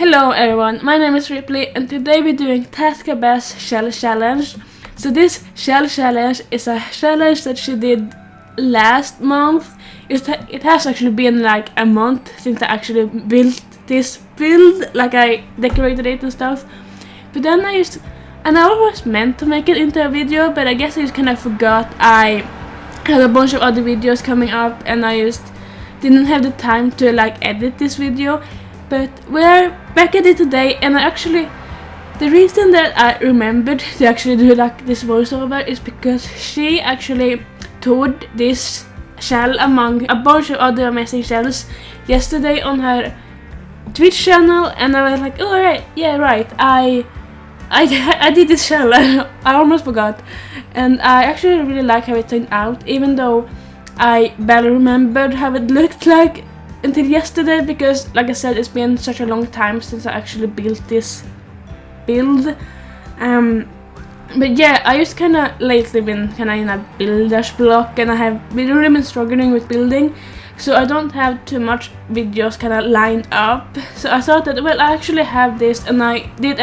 Hello everyone, my name is Ripley and today we're doing Tazkabaz shell challenge. So this shell challenge is a challenge that she did last month. It has actually been like a month since I actually built this build, like I decorated it and stuff. But then I was meant to make it into a video, but I guess I just kind of forgot. I had a bunch of other videos coming up and I just didn't have the time to like edit this video. But we're back at it today, and the reason that I remembered to actually do like this voiceover is because she actually toured this shell among a bunch of other amazing shells yesterday on her Twitch channel, and I was like, oh right, yeah right, I did this shell. I almost forgot, and I actually really like how it turned out, even though I barely remembered how it looked like until yesterday, because like I said, it's been such a long time since I actually built this build. But yeah, I just kinda lately been kinda in a builder's block, and I have really been struggling with building, so I don't have too much videos kinda lined up. So I thought that, well, I actually have this, and I did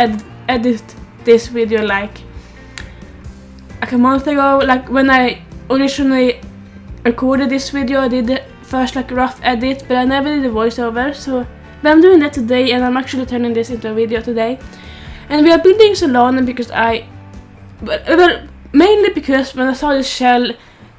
edit this video like a month ago. Like when I originally recorded this video, I did the first like rough edit, but I never did the voiceover, so but I'm doing that today, and I'm actually turning this into a video today. And we are building Sulani because well, mainly because when I saw this shell,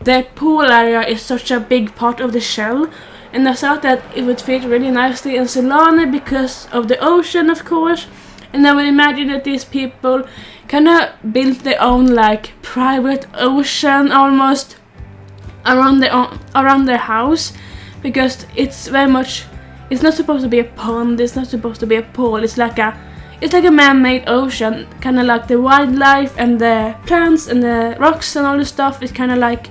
the pool area is such a big part of the shell, and I thought that it would fit really nicely in Sulani because of the ocean, of course. And I would imagine that these people kinda built their own like private ocean almost around their house, because it's very much, it's not supposed to be a pond, it's not supposed to be a pool, it's like a man-made ocean, kind of like the wildlife and the plants and the rocks and all the stuff is kind of like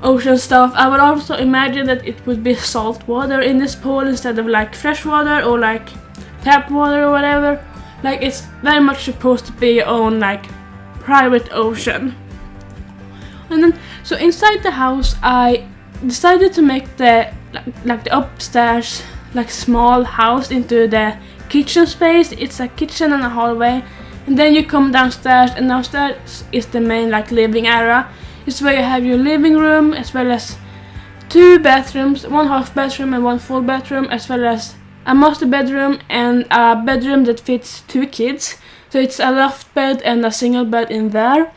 ocean stuff. I would also imagine that it would be salt water in this pool instead of like fresh water or like tap water or whatever. Like it's very much supposed to be your own like private ocean. And then, so inside the house, I decided to make the the upstairs like small house into the kitchen space. It's a kitchen and a hallway, and then you come downstairs, and downstairs is the main like living area. It's where you have your living room, as well as 2 bathrooms, 1 half bathroom and 1 full bathroom, as well as a master bedroom and a bedroom that fits 2 kids. So it's a loft bed and a single bed in there.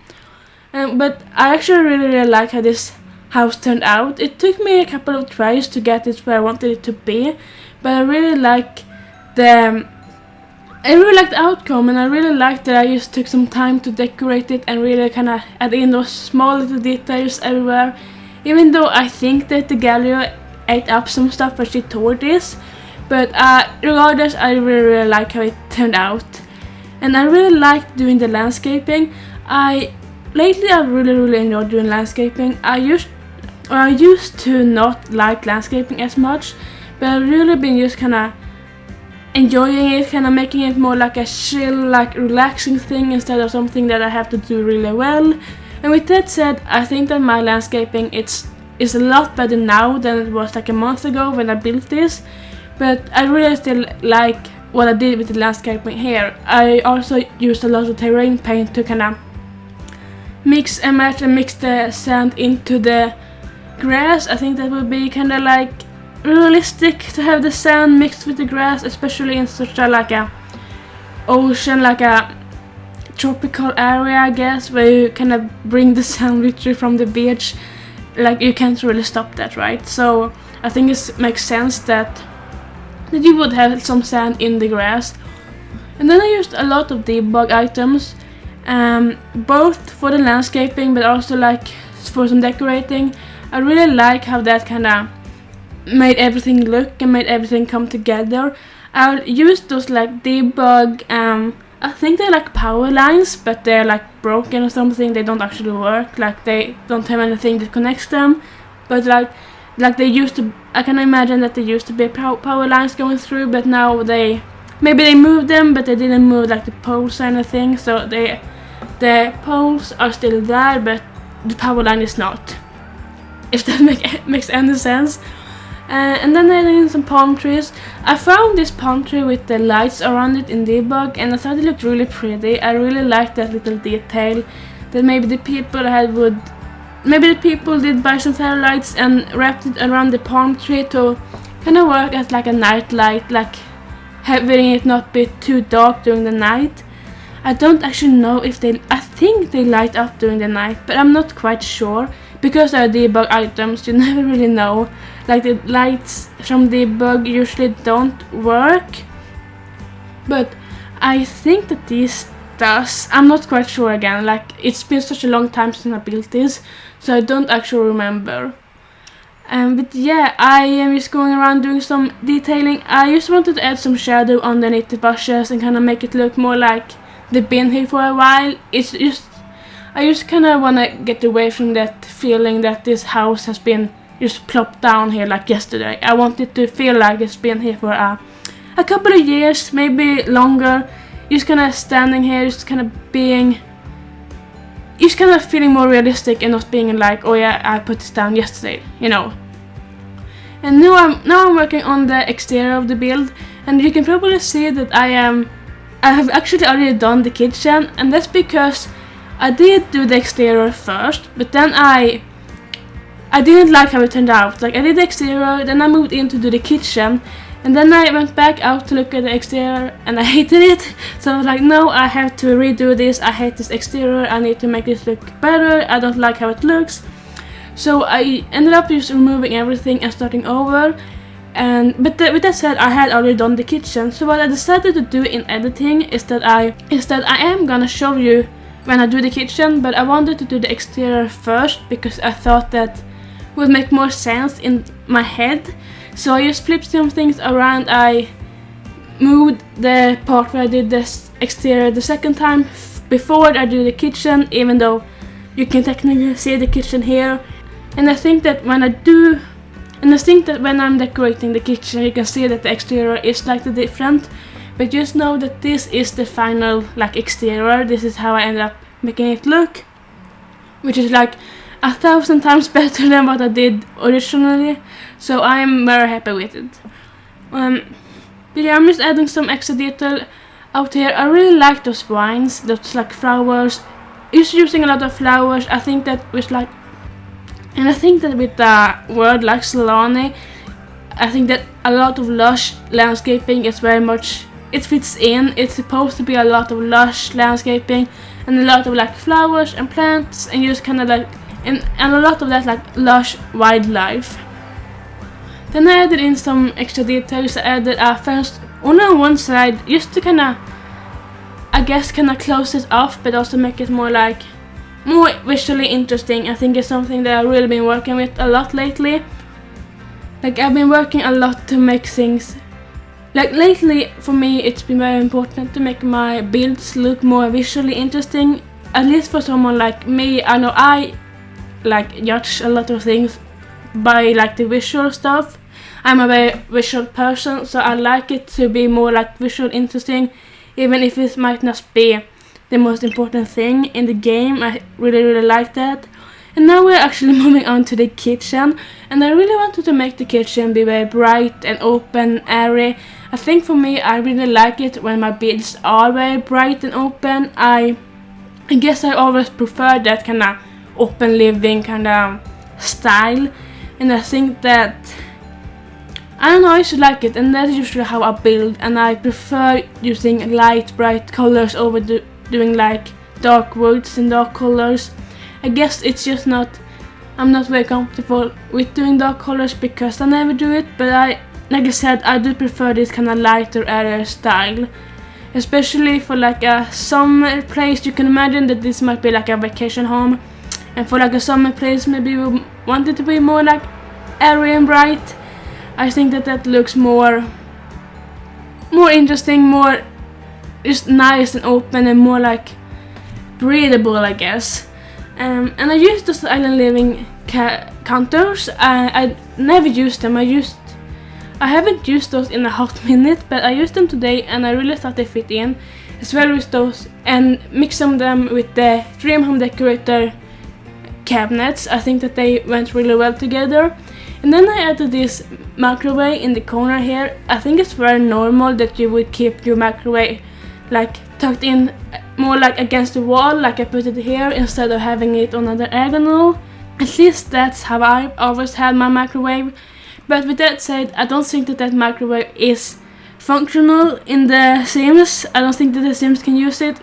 But I actually really like how this house turned out. It took me a couple of tries to get it where I wanted it to be, but I really like the outcome, and I really like that I just took some time to decorate it and really kind of add in those small little details everywhere. Even though I think that the gallery ate up some stuff when she tore this, but regardless, I really like how it turned out, and I really like doing the landscaping. Lately I've really enjoyed doing landscaping. I used to not like landscaping as much, but I've really been just kinda enjoying it, kinda making it more like a chill, like relaxing thing instead of something that I have to do really well. And with that said, I think that my landscaping is a lot better now than it was like a month ago when I built this. But I really still like what I did with the landscaping here. I also used a lot of terrain paint to kinda mix and match and mix the sand into the grass. I think that would be kind of like realistic to have the sand mixed with the grass, especially in such a like a ocean, like a tropical area, I guess, where you kind of bring the sand with you from the beach. Like you can't really stop that, right? So I think it makes sense that you would have some sand in the grass. And then I used a lot of debug items, both for the landscaping but also like for some decorating. I really like how that kind of made everything look and made everything come together. I used those like debug, I think they're like power lines, but they're like broken or something. They don't actually work, like they don't have anything that connects them, but like they used to. I can imagine that there used to be power lines going through, but now maybe they moved them, but they didn't move like the poles or anything, so the poles are still there, but the power line is not, if that makes any sense. And then I added in some palm trees. I found this palm tree with the lights around it in debug, and I thought it looked really pretty. I really liked that little detail that maybe the people did buy some fairy lights and wrapped it around the palm tree to kind of work as like a night light, like having it not be too dark during the night. I don't actually know if I think they light up during the night, but I'm not quite sure. Because they're debug items, you never really know. Like the lights from debug usually don't work. But I think that this does. I'm not quite sure again. Like, it's been such a long time since I built this, so I don't actually remember. But yeah, I am just going around doing some detailing. I just wanted to add some shadow underneath the bushes and kind of make it look more like they've been here for a while. I just kind of want to get away from that feeling that this house has been just plopped down here like yesterday. I want it to feel like it's been here for a couple of years, maybe longer. Just kind of standing here, just kind of feeling more realistic and not being like, oh yeah, I put this down yesterday, you know. And now I'm working on the exterior of the build, and you can probably see that I have actually already done the kitchen, and that's because I did do the exterior first, but then I didn't like how it turned out. Like, I did the exterior, then I moved in to do the kitchen, and then I went back out to look at the exterior and I hated it. So I was like, no, I have to redo this. I hate this exterior. I need to make this look better. I don't like how it looks. So I ended up just removing everything and starting over. But with that said, I had already done the kitchen. So what I decided to do in editing is that I am gonna show you when I do the kitchen, but I wanted to do the exterior first because I thought that would make more sense in my head. So I just flipped some things around. I moved the part where I did this exterior the second time before I do the kitchen, even though you can technically see the kitchen here. And I think that when I'm decorating the kitchen, you can see that the exterior is slightly different. But just know that this is the final like exterior. This is how I ended up making it look, which is like 1,000 times better than what I did originally. So I'm very happy with it. But yeah, I'm just adding some extra detail out here. I really like those vines, those like flowers. Just using a lot of flowers. I think that with the word like Sulani, I think that a lot of lush landscaping is very much, it fits in. It's supposed to be a lot of lush landscaping and a lot of like flowers and plants and just kind of like and a lot of that like lush wildlife. Then I added in some extra details. I added a fence only on one side just to kind of, I guess, kind of close it off, but also make it more visually interesting. I think it's something that I've really been working with a lot lately. Like, I've been working a lot to make things, like lately for me it's been very important to make my builds look more visually interesting. At least for someone like me, I know I like judge a lot of things by like the visual stuff. I'm a very visual person, so I like it to be more like visual interesting, even if it might not be the most important thing in the game. I really like that. And now we're actually moving on to the kitchen, and I really wanted to make the kitchen be very bright and open, airy. I think for me, I really like it when my builds are very bright and open. I guess I always prefer that kind of open living kind of style, and I think that, I don't know, I should like it, and that's usually how I build, and I prefer using light, bright colors over doing like dark woods and dark colors. I guess it's just I'm not very comfortable with doing dark colors because I never do it, but like I said, I do prefer this kind of lighter, airier style. Especially for like a summer place. You can imagine that this might be like a vacation home, and for like a summer place maybe you want it to be more like airy and bright. I think that looks more interesting, more just nice and open and more like breathable, I guess. And I used those island living counters. I never used them. I haven't used those in a hot minute, but I used them today and I really thought they fit in as well with those, and mixing them with the Dream Home Decorator cabinets. I think that they went really well together. And then I added this microwave in the corner here. I think it's very normal that you would keep your microwave like tucked in more like against the wall, like I put it here, instead of having it on a diagonal. At least that's how I've always had my microwave. But with that said, I don't think that microwave is functional in The Sims. I don't think that The Sims can use it.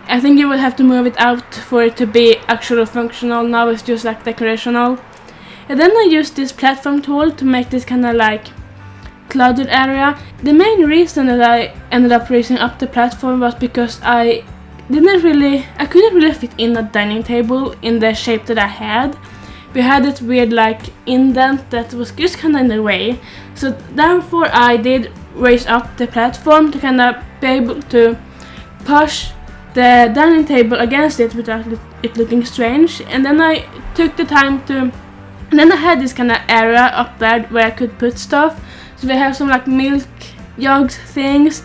I think you would have to move it out for it to be actually functional. Now it's just like decorational. And then I used this platform tool to make this kind of like cluttered area. The main reason that I ended up raising up the platform was because I couldn't really fit in a dining table in the shape that I had. We had this weird like indent that was just kind of in the way. So therefore I did raise up the platform to kind of be able to push the dining table against it without it looking strange. And then I took the time to, and then I had this kind of area up there where I could put stuff. So we have some like milk jugs things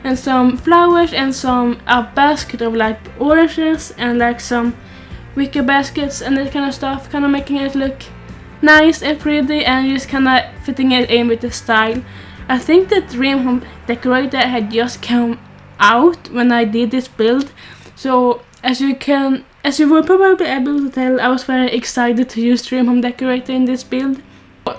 and some flowers and a basket of like oranges and like some wicker baskets and that kind of stuff, kind of making it look nice and pretty and just kind of fitting it in with the style. I think that Dream Home Decorator had just come out when I did this build, so as you were probably able to tell, I was very excited to use Dream Home Decorator in this build.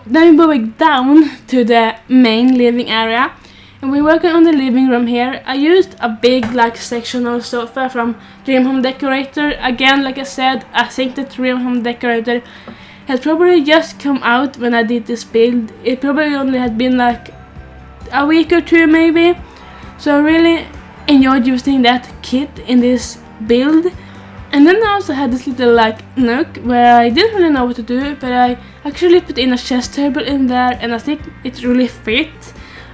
Then we're moving down to the main living area, and we're working on the living room here. I used a big like sectional sofa from Dream Home Decorator. Again, like I said, I think that Dream Home Decorator had probably just come out when I did this build. It probably only had been like a week or two maybe, so I really enjoyed using that kit in this build. And then I also had this little like nook where I didn't really know what to do, but I actually put in a chess table in there and I think it really fit.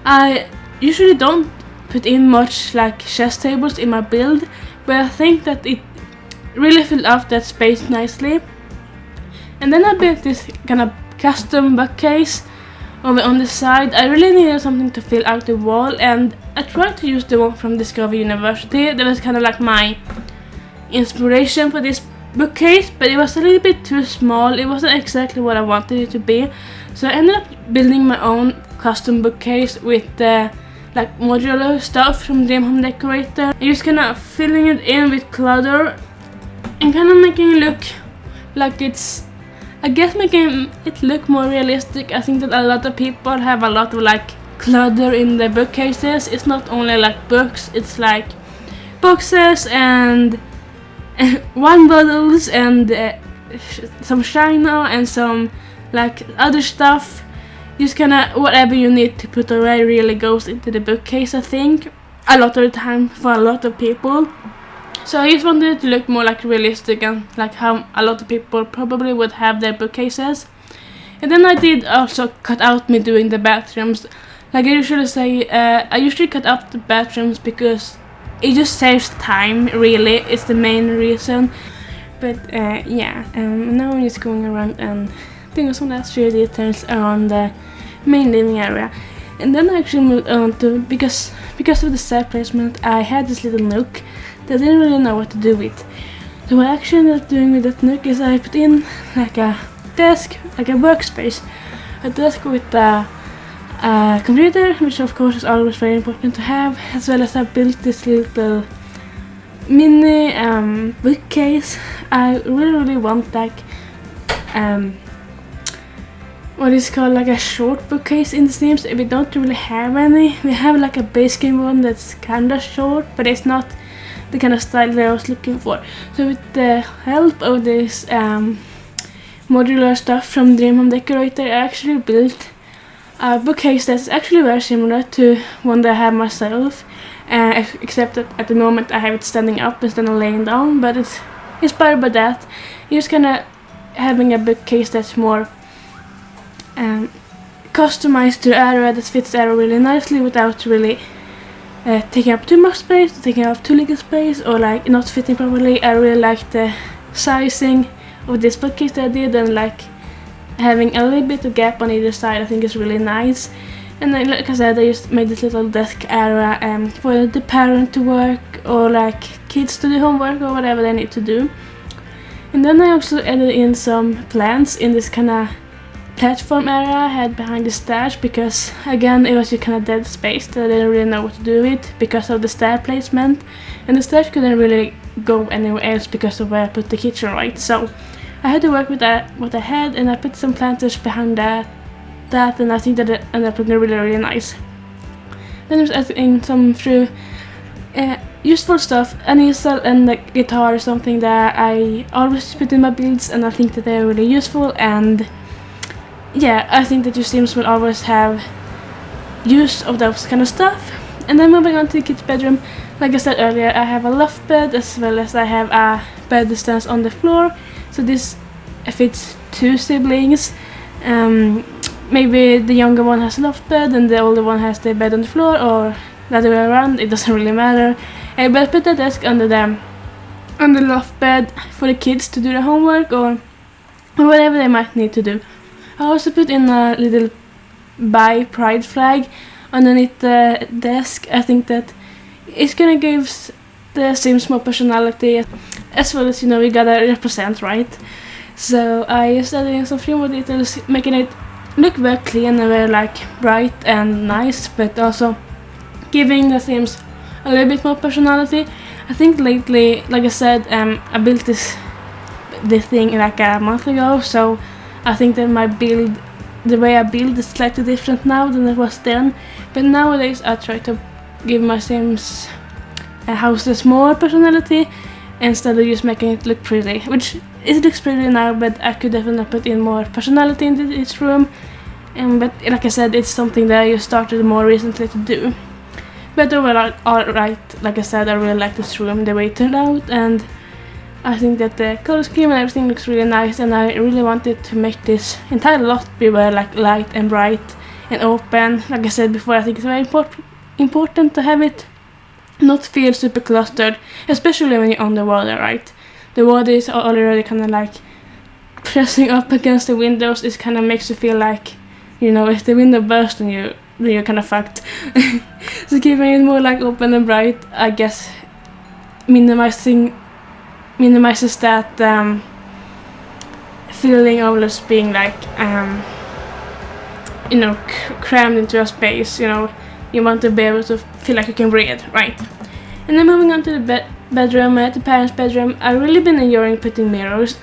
I usually don't put in much like chess tables in my build, but I think that it really filled up that space nicely. And then I built this kind of custom bookcase over on the side. I really needed something to fill out the wall, and I tried to use the one from Discover University. That was kind of like my inspiration for this bookcase, but it was a little bit too small. It wasn't exactly what I wanted it to be, so I ended up building my own custom bookcase with the like modular stuff from Dream Home Decorator. I'm just kind of filling it in with clutter and kind of making it look like making it look more realistic. I think that a lot of people have a lot of like clutter in their bookcases. It's not only like books, it's like boxes and wine bottles and some china and some like other stuff. Just kinda whatever you need to put away really goes into the bookcase, I think, a lot of the time for a lot of people. So I just wanted it to look more like realistic and like how a lot of people probably would have their bookcases. And then I did also cut out me doing the bathrooms. Like I usually say, I usually cut out the bathrooms because it just saves time, really. It's the main reason. But yeah, now I'm just going around and doing some last few details around the main living area. And then I actually moved on to, because of the set placement, I had this little nook that I didn't really know what to do with. So what I actually ended up doing with that nook is I put in like a desk, like a workspace, a desk with a computer, which of course is always very important to have, as well as I built this little mini bookcase. I really want like what is called like a short bookcase in The Sims. We don't really have any. We have like a base game one that's kinda short, but it's not the kind of style that I was looking for. So with the help of this modular stuff from Dream Home Decorator, I actually built a bookcase that's actually very similar to one that I have myself, except that at the moment I have it standing up instead of laying down, but it's inspired by that. You're just kind of having a bookcase that's more customized to the area, that fits the area really nicely without really taking up too much space, taking up too little space, or like not fitting properly. I really like the sizing of this bookcase that I did, and like having a little bit of gap on either side. I think it's really nice. And then, like I said, I just made this little desk area for the parent to work, or like kids to do homework or whatever they need to do. And then I also added in some plants in this kind of platform area I had behind the stairs, because again it was just kind of dead space that I didn't really know what to do with because of the stair placement, and the stairs couldn't really go anywhere else because of where I put the kitchen, right? So I had to work with what I had, and I put some planters behind that, and I think that it ended up looking really nice. Then I was adding some through useful stuff. An easel and a guitar is something that I always put in my builds, and I think that they're really useful, and yeah, I think that your Sims will always have use of those kind of stuff. And then moving on to the kids' bedroom, like I said earlier, I have a loft bed as well as I have a bed that stands on the floor. So this fits 2 siblings. Maybe the younger one has a loft bed and the older one has the bed on the floor, or the other way around, it doesn't really matter. But I put a desk under the loft bed for the kids to do their homework or whatever they might need to do. I also put in a little Buy Pride flag underneath the desk. I think that it's gonna give the Sims more personality, as well as, you know, we gotta represent, right? So I started in some few more details, making it look very clean and very like bright and nice, but also giving the Sims a little bit more personality. I think lately, like I said, I built this thing like a month ago, so I think that the way I build is slightly different now than it was then. But nowadays I try to give my Sims houses more personality instead of just making it look pretty, which it looks pretty now, but I could definitely put in more personality into each room. But like I said, it's something that I just started more recently to do. But overall, alright, like I said, I really like this room, the way it turned out, and I think that the color scheme and everything looks really nice, and I really wanted to make this entire lot be very like light and bright and open. Like I said before, I think it's very important to have it not feel super clustered, especially when you're on the water, right? The water is already kind of like pressing up against the windows. It kind of makes you feel like, you know, if the window bursts then you're kind of fucked. So keeping it more like open and bright, I guess minimizes that feeling of just being like you know, crammed into a space. You know, you want to be able to feel like you can breathe, right? And then moving on to the bedroom, the parents' bedroom, I've really been enjoying putting mirrors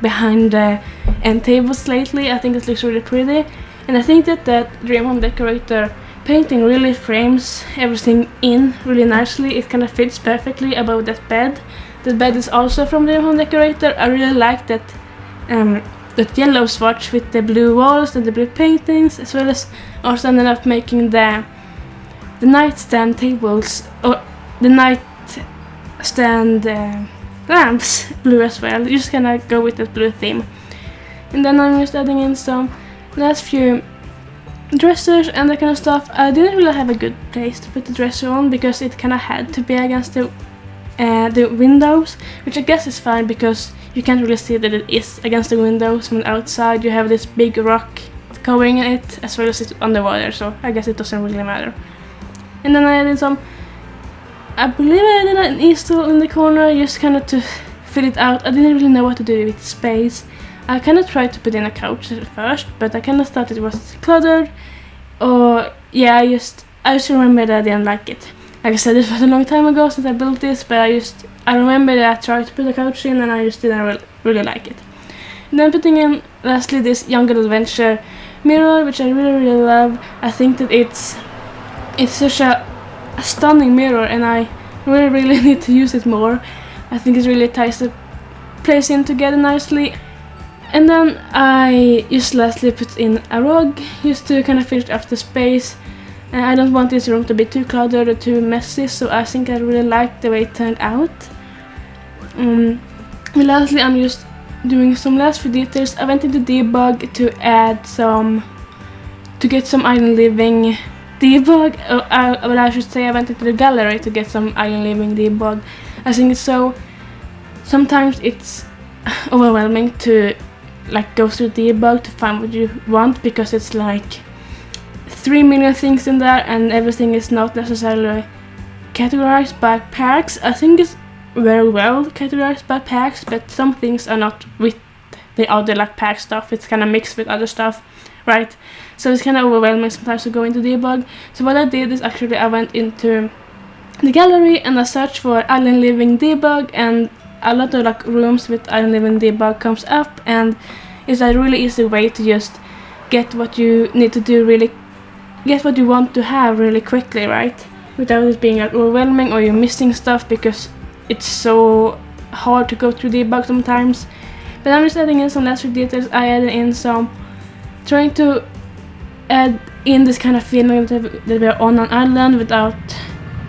behind the end tables lately. I think it looks really pretty, and I think that Dream Home Decorator painting really frames everything in really nicely. It kind of fits perfectly above that bed. The bed is also from the Home Decorator. I really like that yellow swatch with the blue walls and the blue paintings, as well as also ended up making the nightstand tables or the nightstand lamps blue as well. You just kind of go with that blue theme. And then I'm just adding in some last few dressers and that kind of stuff. I didn't really have a good place to put the dresser on because it kind of had to be against the windows, which I guess is fine because you can't really see that it is against the windows. From the outside you have this big rock covering it, as well as it's underwater, so I guess it doesn't really matter. And then I added some, I believe I added an easel in the corner just kind of to fill it out. I didn't really know what to do with space. I kind of tried to put in a couch at first, but I kind of thought it was cluttered, or yeah, I just remember that I didn't like it. Like I said, it was a long time ago since I built this, but I remember that I tried to put a couch in and I just didn't really like it. And then putting in lastly this Young Adventure mirror, which I really love. I think that it's such a stunning mirror, and I really need to use it more. I think it really ties the place in together nicely. And then I just lastly put in a rug just to kind of finish off the space. I don't want this room to be too cluttered or too messy, so I think I really like the way it turned out. Lastly, I'm just doing some last few details. I went into debug to get some island living debug. I should say I went into the gallery to get some island living debug. I think sometimes it's overwhelming to like go through debug to find what you want, because it's like 3 million things in there and everything is not necessarily categorized by packs. I think it's very well categorized by packs, but some things are not with the other like pack stuff. It's kind of mixed with other stuff, right? So it's kind of overwhelming sometimes to go into debug. So what I did is actually I went into the gallery and I searched for Island Living debug, and a lot of like rooms with Island Living debug comes up, and it's a really easy way to just get what you need to do, get what you want to have really quickly, right? Without it being like overwhelming or you're missing stuff, because it's so hard to go through debug sometimes. But I'm just adding in some lesser details. I added in some, trying to add in this kind of feeling that we're on an island without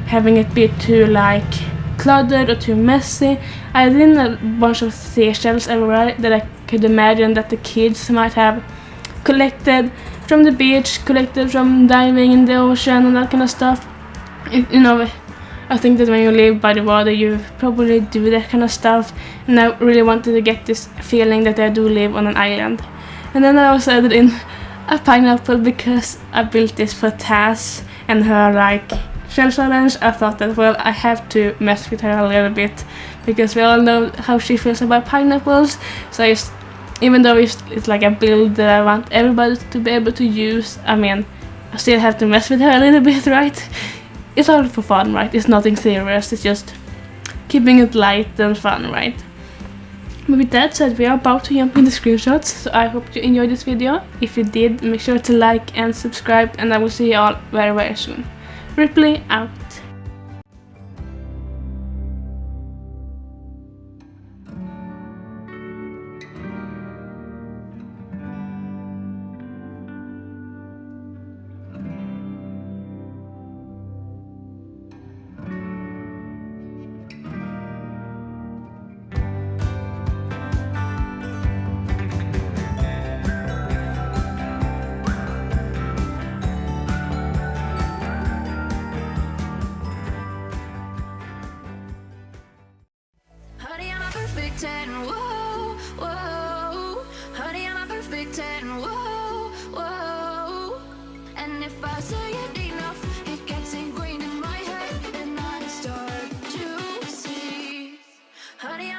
having it be too like cluttered or too messy. I added in a bunch of seashells everywhere that I could imagine that the kids might have collected from the beach, collected from diving in the ocean and that kind of stuff. You know, I think that when you live by the water you probably do that kind of stuff, and I really wanted to get this feeling that I do live on an island. And then I also added in a pineapple because I built this for Taz and her like shell challenge. I thought that, well, I have to mess with her a little bit because we all know how she feels about pineapples. So even though it's like a build that I want everybody to be able to use, I mean, I still have to mess with her a little bit, right? It's all for fun, right? It's nothing serious, it's just keeping it light and fun, right? But with that said, we are about to jump into screenshots, so I hope you enjoyed this video. If you did, make sure to like and subscribe, and I will see you all very, very soon. Ripley out. Honey, I'm a perfect 10, whoa, whoa. Honey, I'm a perfect 10, whoa, whoa. And if I say it enough, it gets ingrained in my head, and I start to see. Honey,